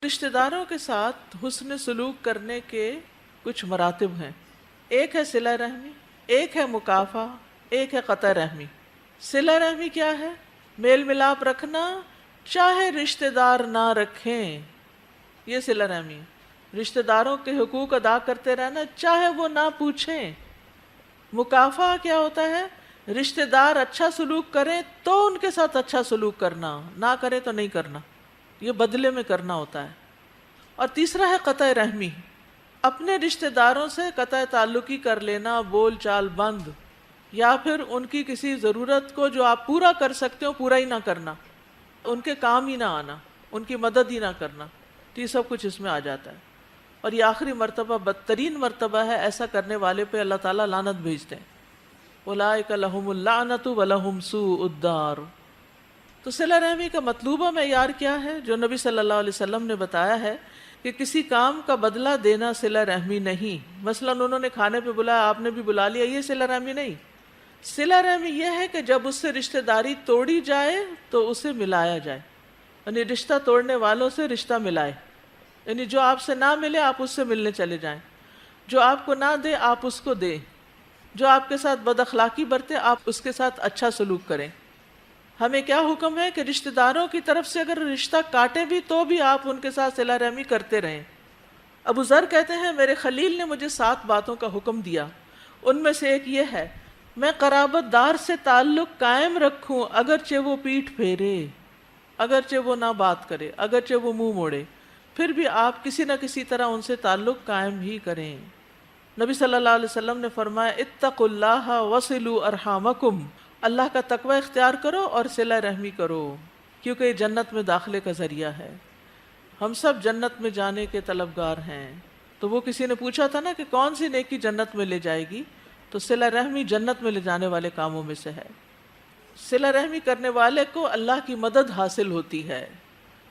رشتہ داروں کے ساتھ حسن سلوک کرنے کے کچھ مراتب ہیں۔ ایک ہے صلہ رحمی، ایک ہے مکافہ، ایک ہے قطع رحمی۔ صلہ رحمی کیا ہے؟ میل ملاپ رکھنا، چاہے رشتہ دار نہ رکھیں، یہ صلہ رحمی ہے۔ رشتہ داروں کے حقوق ادا کرتے رہنا، چاہے وہ نہ پوچھیں۔ مکافہ کیا ہوتا ہے؟ رشتہ دار اچھا سلوک کریں تو ان کے ساتھ اچھا سلوک کرنا، نہ کریں تو نہیں کرنا، یہ بدلے میں کرنا ہوتا ہے۔ اور تیسرا ہے قطع رحمی، اپنے رشتہ داروں سے قطع تعلقی کر لینا، بول چال بند، یا پھر ان کی کسی ضرورت کو جو آپ پورا کر سکتے ہو پورا ہی نہ کرنا، ان کے کام ہی نہ آنا، ان کی مدد ہی نہ کرنا، تو یہ سب کچھ اس میں آ جاتا ہے۔ اور یہ آخری مرتبہ بدترین مرتبہ ہے، ایسا کرنے والے پہ اللہ تعالیٰ لعنت بھیجتے ہیں۔ اولئک لہم اللعنۃ ولہم سوء الدار۔ تو صلہ رحمی کا مطلوبہ معیار کیا ہے؟ جو نبی صلی اللہ علیہ وسلم نے بتایا ہے کہ کسی کام کا بدلہ دینا صلہ رحمی نہیں۔ مثلا انہوں نے کھانے پہ بلایا، آپ نے بھی بلا لیا، یہ صلہ رحمی نہیں۔ صلہ رحمی یہ ہے کہ جب اس سے رشتہ داری توڑی جائے تو اسے ملایا جائے، یعنی رشتہ توڑنے والوں سے رشتہ ملائے، یعنی جو آپ سے نہ ملے آپ اس سے ملنے چلے جائیں، جو آپ کو نہ دے آپ اس کو دیں، جو آپ کے ساتھ بد اخلاقی برتے آپ اس کے ساتھ اچھا سلوک کریں۔ ہمیں کیا حکم ہے کہ رشتہ داروں کی طرف سے اگر رشتہ کاٹے بھی تو بھی آپ ان کے ساتھ صلہ رحمی کرتے رہیں۔ ابو ذر کہتے ہیں میرے خلیل نے مجھے 7 باتوں کا حکم دیا، ان میں سے ایک یہ ہے میں قرابت دار سے تعلق قائم رکھوں اگرچہ وہ پیٹھ پھیرے، اگرچہ وہ نہ بات کرے، اگرچہ وہ منہ موڑے، پھر بھی آپ کسی نہ کسی طرح ان سے تعلق قائم ہی کریں۔ نبی صلی اللہ علیہ وسلم نے فرمایا اتقوا اللہ وصلوا ارحامکم، اللہ کا تقوی اختیار کرو اور صلہ رحمی کرو، کیونکہ یہ جنت میں داخلے کا ذریعہ ہے۔ ہم سب جنت میں جانے کے طلبگار ہیں۔ تو وہ کسی نے پوچھا تھا نا کہ کون سی نیکی جنت میں لے جائے گی، تو صلہ رحمی جنت میں لے جانے والے کاموں میں سے ہے۔ صلہ رحمی کرنے والے کو اللہ کی مدد حاصل ہوتی ہے۔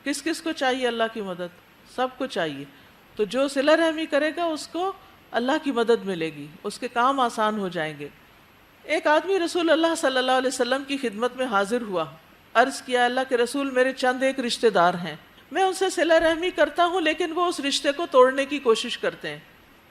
کس کس کو چاہیے اللہ کی مدد؟ سب کو چاہیے۔ تو جو صلہ رحمی کرے گا اس کو اللہ کی مدد ملے گی، اس کے کام آسان ہو جائیں گے۔ ایک آدمی رسول اللہ صلی اللہ علیہ وسلم کی خدمت میں حاضر ہوا، عرض کیا اللہ کے رسول میرے چند ایک رشتہ دار ہیں، میں ان سے صلہ رحمی کرتا ہوں لیکن وہ اس رشتے کو توڑنے کی کوشش کرتے ہیں،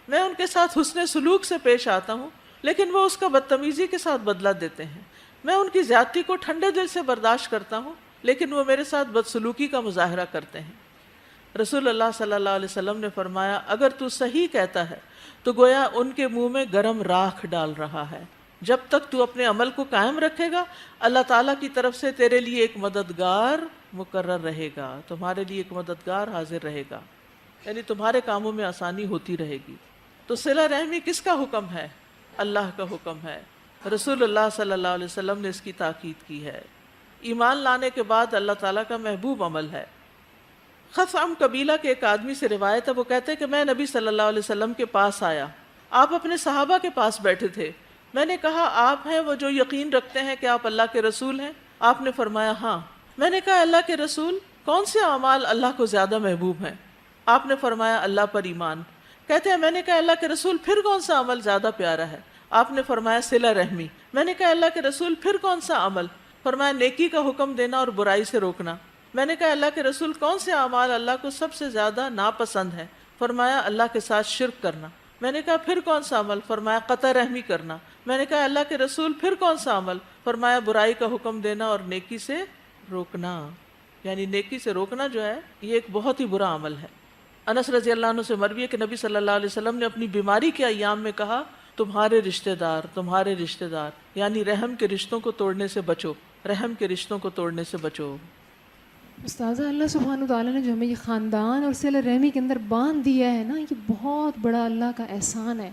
میں ان کے ساتھ حسن سلوک سے پیش آتا ہوں لیکن وہ اس کا بدتمیزی کے ساتھ بدلہ دیتے ہیں، میں ان کی زیادتی کو ٹھنڈے دل سے برداشت کرتا ہوں لیکن وہ میرے ساتھ بدسلوکی کا مظاہرہ کرتے ہیں۔ رسول اللہ صلی اللہ علیہ وسلم نے فرمایا اگر تو صحیح کہتا ہے تو گویا ان کے منہ میں گرم راکھ ڈال رہا ہے، جب تک تو اپنے عمل کو قائم رکھے گا اللہ تعالیٰ کی طرف سے تیرے لیے ایک مددگار مقرر رہے گا، تمہارے لیے ایک مددگار حاضر رہے گا، یعنی تمہارے کاموں میں آسانی ہوتی رہے گی۔ تو صلہ رحمی کس کا حکم ہے؟ اللہ کا حکم ہے، رسول اللہ صلی اللہ علیہ وسلم نے اس کی تاکید کی ہے، ایمان لانے کے بعد اللہ تعالیٰ کا محبوب عمل ہے۔ خثعم قبیلہ کے ایک آدمی سے روایت ہے، وہ کہتے ہیں کہ میں نبی صلی اللہ علیہ وسلم کے پاس آیا، آپ اپنے صحابہ کے پاس بیٹھے تھے، میں نے کہا آپ ہیں وہ جو یقین رکھتے ہیں کہ آپ اللہ کے رسول ہیں؟ آپ نے فرمایا ہاں۔ میں نے کہا اللہ کے رسول کون سے اعمال اللہ کو زیادہ محبوب ہیں؟ آپ نے فرمایا اللہ پر ایمان۔ کہتے ہیں میں نے کہا اللہ کے رسول پھر کون سا عمل زیادہ پیارا ہے؟ آپ نے فرمایا صلہ رحمی۔ میں نے کہا اللہ کے رسول پھر کون سا عمل؟ فرمایا نیکی کا حکم دینا اور برائی سے روکنا۔ میں نے کہا اللہ کے رسول کون سے اعمال اللہ کو سب سے زیادہ ناپسند ہے؟ فرمایا اللہ کے ساتھ شرک کرنا۔ میں نے کہا پھر کون سا عمل؟ فرمایا قطع رحمی کرنا۔ میں نے کہا اللہ کے رسول پھر کون سا عمل؟ فرمایا برائی کا حکم دینا اور نیکی سے روکنا، یعنی نیکی سے روکنا جو ہے یہ ایک بہت ہی برا عمل ہے۔ انس رضی اللہ عنہ سے مروی ہے کہ نبی صلی اللہ علیہ وسلم نے اپنی بیماری کے ایام میں کہا تمہارے رشتہ دار یعنی رحم کے رشتوں کو توڑنے سے بچو، رحم کے رشتوں کو توڑنے سے بچو۔ استاذہ اللہ سبحانہ وتعالیٰ نے جو ہمیں یہ خاندان اور صلہ رحمی کے اندر باندھ دیا ہے نا، یہ بہت بڑا اللہ کا احسان ہے،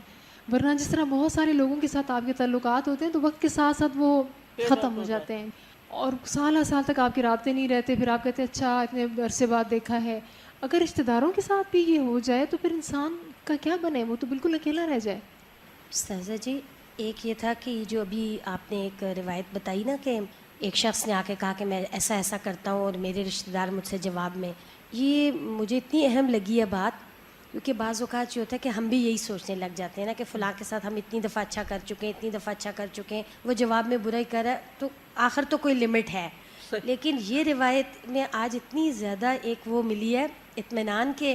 ورنہ جس طرح بہت سارے لوگوں کے ساتھ آپ کے تعلقات ہوتے ہیں تو وقت کے ساتھ ساتھ وہ ختم ہو جاتے ہیں اور سال سال تک آپ کے رابطے نہیں رہتے، پھر آپ کہتے ہیں اچھا اتنے عرصے بعد دیکھا ہے۔ اگر رشتہ داروں کے ساتھ بھی یہ ہو جائے تو پھر انسان کا کیا بنے، وہ تو بالکل اکیلا رہ جائے۔ استاذہ جی ایک یہ تھا کہ جو ابھی آپ نے ایک روایت بتائی نا کہ ایک شخص نے آ کے کہا کہ میں ایسا ایسا کرتا ہوں اور میرے رشتہ دار مجھ سے جواب میں، یہ مجھے اتنی اہم لگی ہے بات، کیونکہ بعض اوقات یہ ہوتا ہے کہ ہم بھی یہی سوچنے لگ جاتے ہیں نا کہ فلاں کے ساتھ ہم اتنی دفعہ اچھا کر چکے ہیں، اتنی دفعہ اچھا کر چکے ہیں، وہ جواب میں برائی کر رہا ہے تو آخر تو کوئی لمٹ ہے۔ لیکن یہ روایت میں آج اتنی زیادہ ایک وہ ملی ہے اطمینان کہ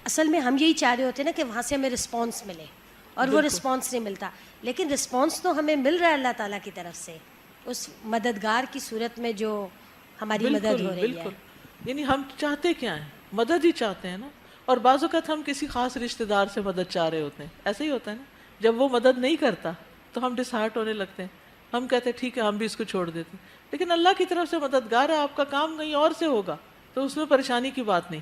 اصل میں ہم یہی چاہ رہے ہوتے ہیں نا کہ وہاں سے ہمیں رسپانس ملے، اور وہ رسپانس نہیں ملتا، لیکن رسپانس تو ہمیں مل رہا ہے اللہ تعالیٰ کی طرف سے، اس مددگار کی صورت میں جو ہماری مدد ہو رہی ہے۔ بالکل، یعنی ہم چاہتے کیا ہیں؟ مدد ہی چاہتے ہیں نا، اور بعض اوقات ہم کسی خاص رشتہ دار سے مدد چاہ رہے ہوتے ہیں، ایسا ہی ہوتا ہے نا، جب وہ مدد نہیں کرتا تو ہم ڈس ہارٹ ہونے لگتے ہیں، ہم کہتے ہیں ٹھیک ہے ہم بھی اس کو چھوڑ دیتے ہیں، لیکن اللہ کی طرف سے مددگار ہے، آپ کا کام کہیں اور سے ہوگا تو اس میں پریشانی کی بات نہیں۔